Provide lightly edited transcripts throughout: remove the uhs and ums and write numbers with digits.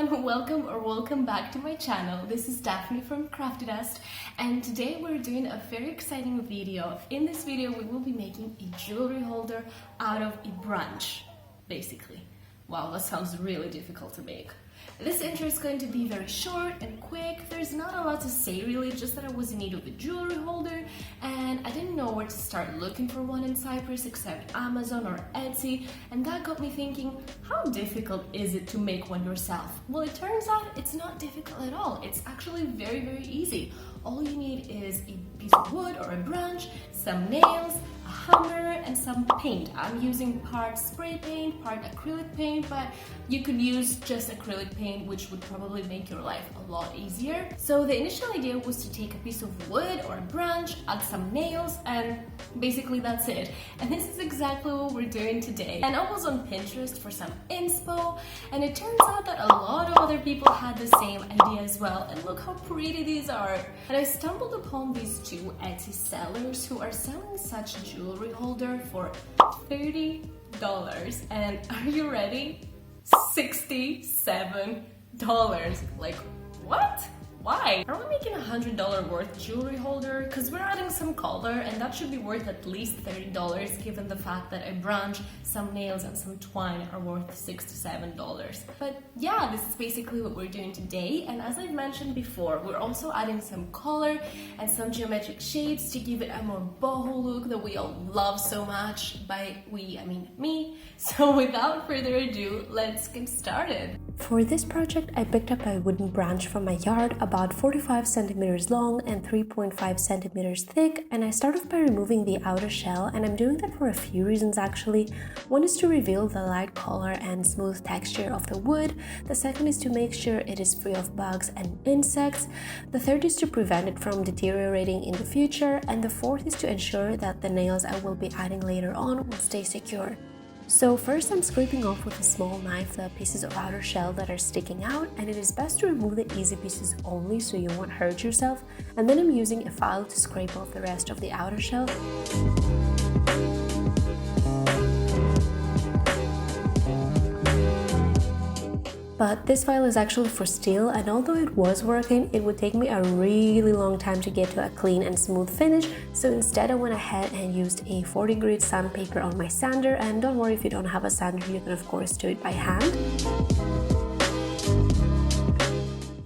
everyone, welcome back to my channel. This is Daphne from Craftydusters, and today we're doing a very exciting video. In this video we will be making a jewelry holder out of a branch, basically. Wow, that sounds really difficult to make. This intro is going to be very short and quick. There's not a lot to say really, just that I was in need of a jewelry holder and I didn't know where to start looking for one in Cyprus except Amazon or Etsy, and that got me thinking, how difficult is it to make one yourself? Well, it turns out it's not difficult at all. It's actually very easy. All you need is a piece of wood or a branch, some nails, a hammer, and some paint. I'm using part spray paint, part acrylic paint, but you could use just acrylic paint, which would probably make your life a lot easier. So the initial idea was to take a piece of wood or a branch, add some nails, and basically that's it. And this is exactly what we're doing today. And I was on Pinterest for some inspo, and it turns out that a lot of other people had the same idea as well. And look how pretty these are. And I stumbled upon these two Etsy sellers who are selling such jewelry holder for $30. And are you ready? $67. Like, what? Why? Are we making $100 worth jewelry holder? Because we're adding some color and that should be worth at least $30 given the fact that a branch, some nails and some twine are worth $6 to $7. But yeah, this is basically what we're doing today, and as I've mentioned before, we're also adding some color and some geometric shapes to give it a more boho look that we all love so much. By we, I mean me. So without further ado, let's get started. For this project, I picked up a wooden branch from my yard, about 45 centimeters long and 3.5 centimeters thick, and I started by removing the outer shell, and I'm doing that for a few reasons actually. One is to reveal the light color and smooth texture of the wood, the second is to make sure it is free of bugs and insects, the third is to prevent it from deteriorating in the future, and the fourth is to ensure that the nails I will be adding later on will stay secure. So first I'm scraping off with a small knife the pieces of outer shell that are sticking out, and it is best to remove the easy pieces only so you won't hurt yourself, and then I'm using a file to scrape off the rest of the outer shell. But this file is actually for steel, and although it was working, it would take me a really long time to get to a clean and smooth finish, so instead I went ahead and used a 40 grit sandpaper on my sander, and don't worry if you don't have a sander, you can of course do it by hand.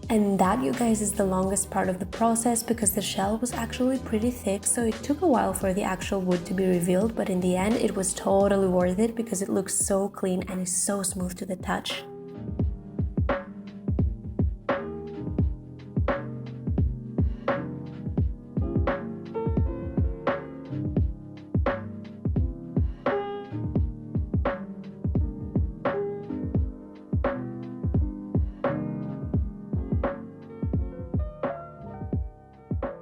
And that, you guys, is the longest part of the process because the shell was actually pretty thick, so it took a while for the actual wood to be revealed, but in the end it was totally worth it because it looks so clean and is so smooth to the touch.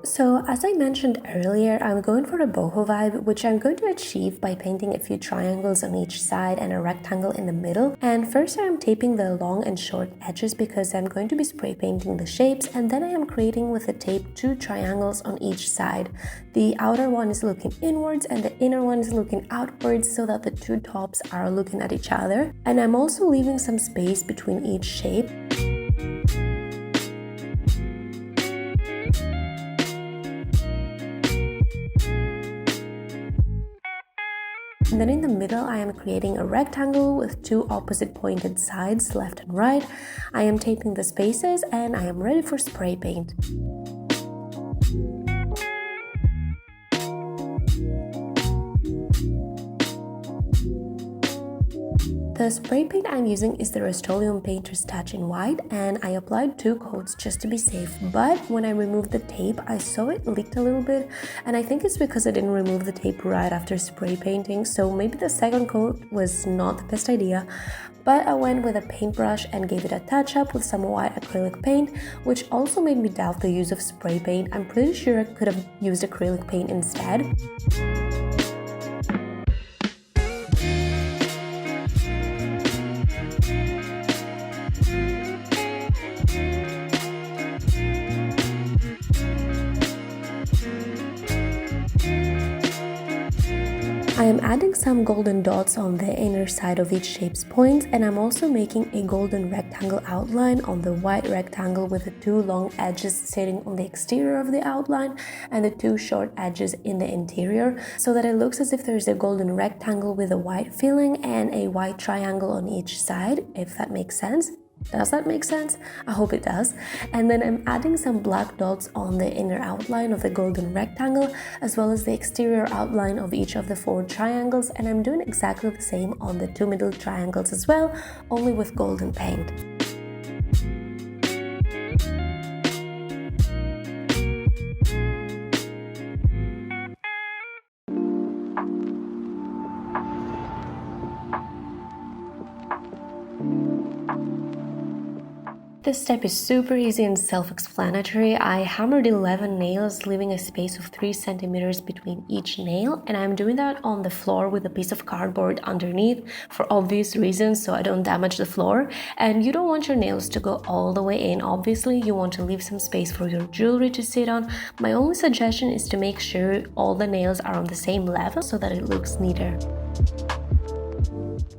So as I mentioned earlier, I'm going for a boho vibe, which I'm going to achieve by painting a few triangles on each side and a rectangle in the middle. And first I am taping the long and short edges because I'm going to be spray painting the shapes, and then I am creating with the tape two triangles on each side. The outer one is looking inwards and the inner one is looking outwards so that the two tops are looking at each other. And I'm also leaving some space between each shape. And then in the middle I am creating a rectangle with two opposite pointed sides, left and right. I am taping the spaces and I am ready for spray paint. The spray paint I'm using is the Rust-Oleum Painter's Touch in white, and I applied 2 coats just to be safe, but when I removed the tape I saw it leaked a little bit, and I think it's because I didn't remove the tape right after spray painting, so maybe the second coat was not the best idea. But I went with a paintbrush and gave it a touch up with some white acrylic paint, which also made me doubt the use of spray paint. I'm pretty sure I could have used acrylic paint instead. I am adding some golden dots on the inner side of each shape's points, and I'm also making a golden rectangle outline on the white rectangle with the two long edges sitting on the exterior of the outline and the two short edges in the interior, so that it looks as if there's a golden rectangle with a white filling and a white triangle on each side, if that makes sense. Does that make sense? I hope it does. And then I'm adding some black dots on the inner outline of the golden rectangle, as well as the exterior outline of each of the 4 triangles, and I'm doing exactly the same on the 2 middle triangles as well, only with golden paint. This step is super easy and self-explanatory. I hammered 11 nails, leaving a space of 3 centimeters between each nail, and I'm doing that on the floor with a piece of cardboard underneath for obvious reasons, so I don't damage the floor. And you don't want your nails to go all the way in, obviously. You want to leave some space for your jewelry to sit on. My only suggestion is to make sure all the nails are on the same level so that it looks neater.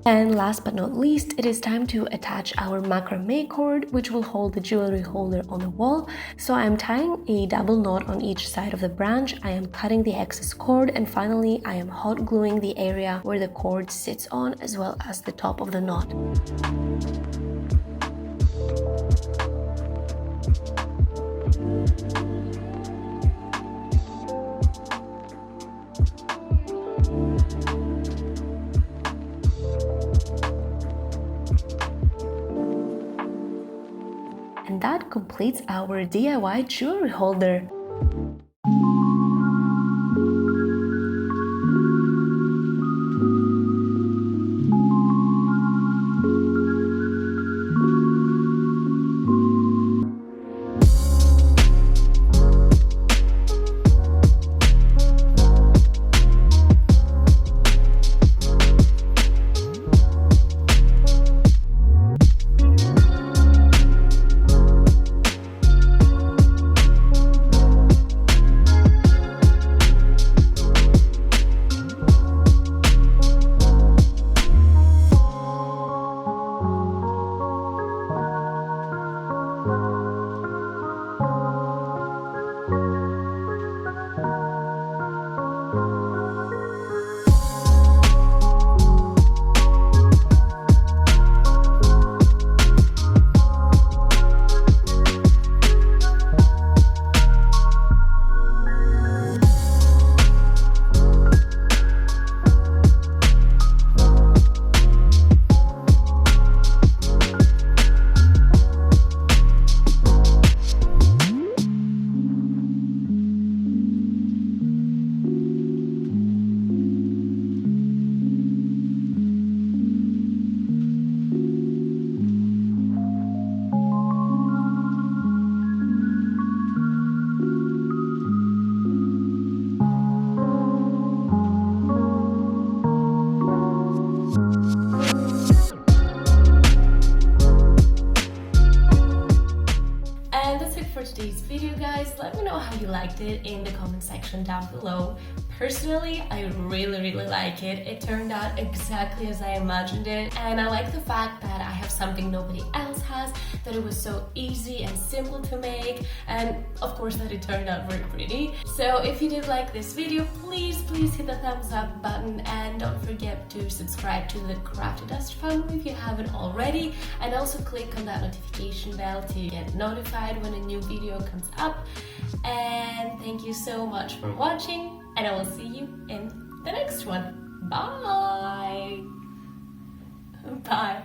And last but not least, it is time to attach our macrame cord, which will hold the jewelry holder on the wall. So I am tying a double knot on each side of the branch, I am cutting the excess cord, and finally I am hot gluing the area where the cord sits on, as well as the top of the knot. And that completes our DIY jewelry holder. Today's video, guys. Let me know how you liked it in the comment section down below. Personally, I really like it. It turned out exactly as I imagined it, and I like the fact that I have something nobody else has, that it was so easy and simple to make, and of course that it turned out very pretty. So if you did like this video, please hit the thumbs up button, and don't forget to subscribe to the Craftydusters family if you haven't already, and also click on that notification bell to get notified when a new video comes up. And thank you so much for watching, and I will see you in the next one. Bye! Bye!